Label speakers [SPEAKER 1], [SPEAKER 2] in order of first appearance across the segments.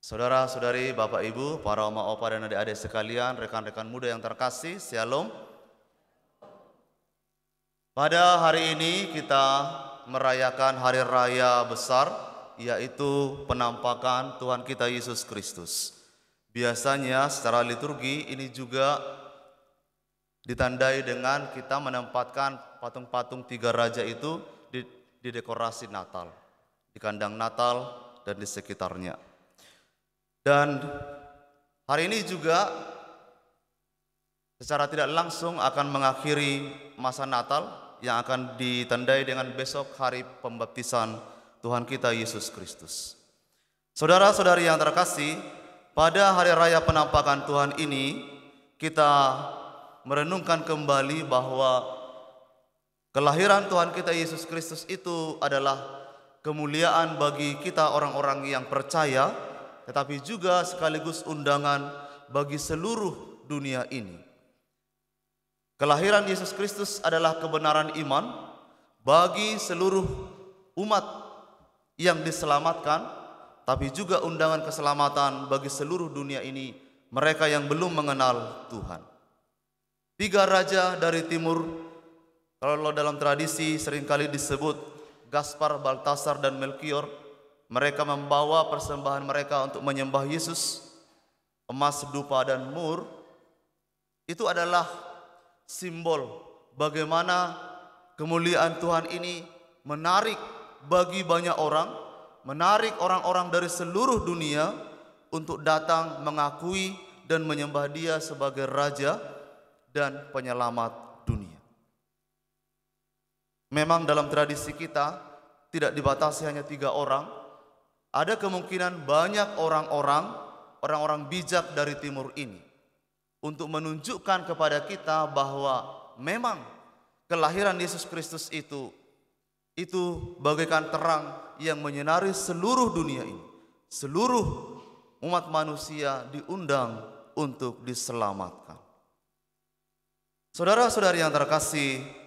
[SPEAKER 1] Saudara-saudari, Bapak Ibu, para oma opa dan adik-adik sekalian, rekan-rekan muda yang terkasih, Shalom. Pada hari ini kita merayakan hari raya besar, yaitu penampakan Tuhan kita Yesus Kristus. Biasanya secara liturgi ini juga ditandai dengan kita menempatkan patung-patung tiga raja itu di dekorasi Natal, di kandang Natal dan di sekitarnya. Dan hari ini juga secara tidak langsung akan mengakhiri masa Natal yang akan ditandai dengan besok hari pembaptisan Tuhan kita Yesus Kristus. Saudara-saudari yang terkasih, pada hari raya penampakan Tuhan ini kita merenungkan kembali bahwa kelahiran Tuhan kita Yesus Kristus itu adalah kemuliaan bagi kita orang-orang yang percaya, tetapi juga sekaligus undangan bagi seluruh dunia ini. Kelahiran Yesus Kristus adalah kebenaran iman bagi seluruh umat yang diselamatkan, tapi juga undangan keselamatan bagi seluruh dunia ini, mereka yang belum mengenal Tuhan. Tiga raja dari timur, kalau dalam tradisi seringkali disebut Gaspar, Baltasar, dan Melkior. Mereka membawa persembahan mereka untuk menyembah Yesus, emas, dupa, dan mur. Itu adalah simbol bagaimana kemuliaan Tuhan ini menarik bagi banyak orang, menarik orang-orang dari seluruh dunia untuk datang mengakui dan menyembah Dia sebagai Raja dan Penyelamat dunia. Memang dalam tradisi kita tidak dibatasi hanya 3 orang. Ada kemungkinan banyak orang-orang bijak dari timur ini untuk menunjukkan kepada kita bahwa memang kelahiran Yesus Kristus itu bagaikan terang yang menyinari seluruh dunia ini. Seluruh umat manusia diundang untuk diselamatkan. Saudara-saudari yang terkasih,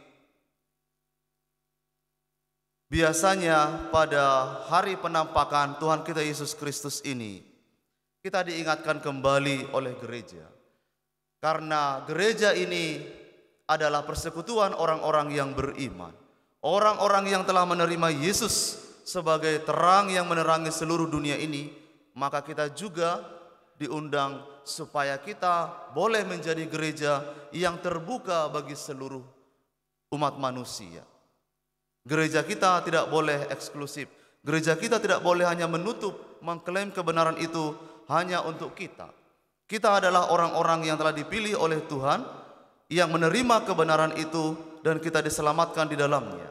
[SPEAKER 1] biasanya pada hari penampakan Tuhan kita Yesus Kristus ini, kita diingatkan kembali oleh gereja. Karena gereja ini adalah persekutuan orang-orang yang beriman. Orang-orang yang telah menerima Yesus sebagai terang yang menerangi seluruh dunia ini, maka kita juga diundang supaya kita boleh menjadi gereja yang terbuka bagi seluruh umat manusia. Gereja kita tidak boleh eksklusif. Gereja kita tidak boleh hanya menutup, mengklaim kebenaran itu hanya untuk kita. Kita adalah orang-orang yang telah dipilih oleh Tuhan, yang menerima kebenaran itu dan kita diselamatkan di dalamnya.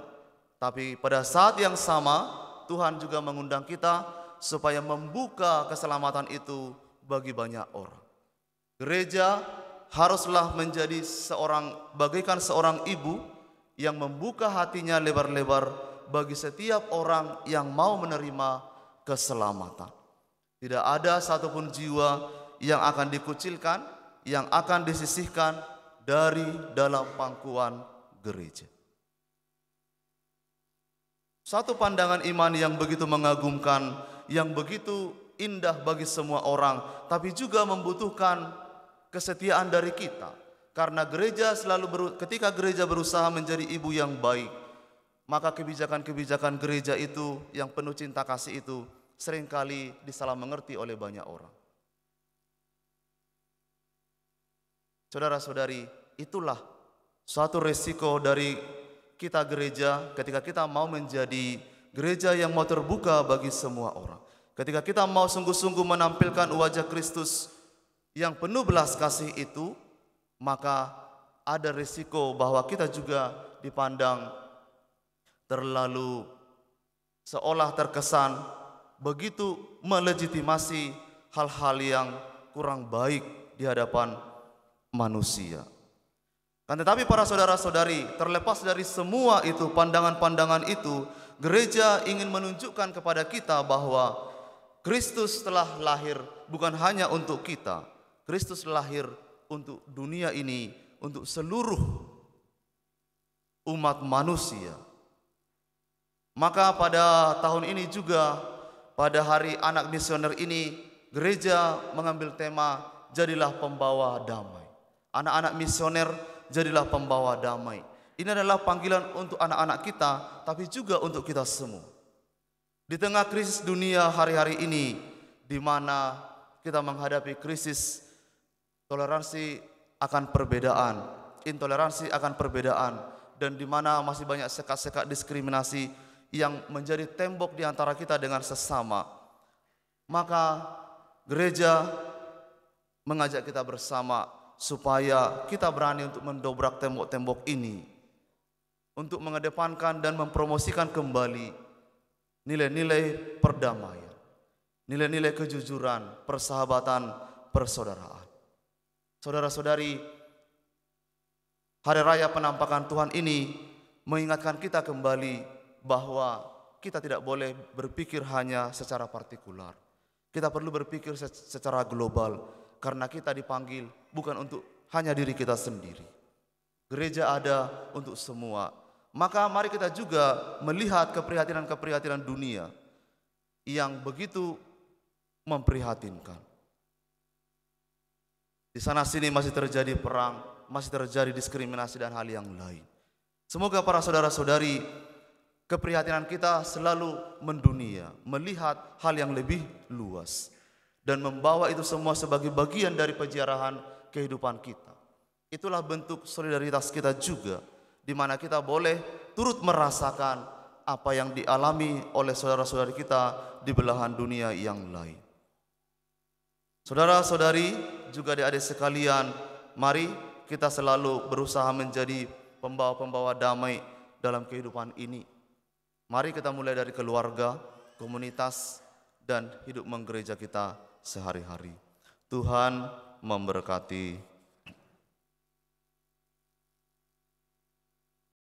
[SPEAKER 1] Tapi pada saat yang sama, Tuhan juga mengundang kita supaya membuka keselamatan itu bagi banyak orang. Gereja haruslah menjadi bagaikan seorang ibu yang membuka hatinya lebar-lebar bagi setiap orang yang mau menerima keselamatan. Tidak ada satupun jiwa yang akan dikucilkan, yang akan disisihkan dari dalam pangkuan gereja. Satu pandangan iman yang begitu mengagumkan, yang begitu indah bagi semua orang, tapi juga membutuhkan kesetiaan dari kita. Karena gereja ketika gereja berusaha menjadi ibu yang baik, maka kebijakan-kebijakan gereja itu yang penuh cinta kasih itu seringkali disalah mengerti oleh banyak orang. Saudara-saudari, itulah suatu resiko dari kita gereja ketika kita mau menjadi gereja yang mau terbuka bagi semua orang. Ketika kita mau sungguh-sungguh menampilkan wajah Kristus yang penuh belas kasih itu, maka ada risiko bahwa kita juga dipandang terlalu seolah terkesan begitu melegitimasi hal-hal yang kurang baik di hadapan manusia. Kan tetapi para saudara-saudari, terlepas dari semua itu, pandangan-pandangan itu, gereja ingin menunjukkan kepada kita bahwa Kristus telah lahir bukan hanya untuk kita. Kristus lahir untuk dunia ini, untuk seluruh umat manusia. Maka pada tahun ini juga, pada hari anak misioner ini, gereja mengambil tema jadilah pembawa damai. Anak-anak misioner jadilah pembawa damai. Ini adalah panggilan untuk anak-anak kita, tapi juga untuk kita semua. Di tengah krisis dunia hari-hari ini, di mana kita menghadapi krisis toleransi akan perbedaan, intoleransi akan perbedaan, dan di mana masih banyak sekat-sekat diskriminasi yang menjadi tembok di antara kita dengan sesama, maka gereja mengajak kita bersama supaya kita berani untuk mendobrak tembok-tembok ini, untuk mengedepankan dan mempromosikan kembali nilai-nilai perdamaian, nilai-nilai kejujuran, persahabatan, persaudaraan. Saudara-saudari, Hari Raya Penampakan Tuhan ini mengingatkan kita kembali bahwa kita tidak boleh berpikir hanya secara partikular. Kita perlu berpikir secara global, karena kita dipanggil bukan untuk hanya diri kita sendiri. Gereja ada untuk semua. Maka mari kita juga melihat keprihatinan-keprihatinan dunia yang begitu memprihatinkan. Di sana sini masih terjadi perang, masih terjadi diskriminasi dan hal yang lain. Semoga para saudara-saudari, keprihatinan kita selalu mendunia, melihat hal yang lebih luas, dan membawa itu semua sebagai bagian dari peziarahan kehidupan kita. Itulah bentuk solidaritas kita juga, di mana kita boleh turut merasakan apa yang dialami oleh saudara-saudari kita di belahan dunia yang lain. Saudara-saudari, juga adik-adik sekalian, mari kita selalu berusaha menjadi pembawa-pembawa damai dalam kehidupan ini. Mari kita mulai dari keluarga, komunitas, dan hidup menggereja kita sehari-hari. Tuhan memberkati.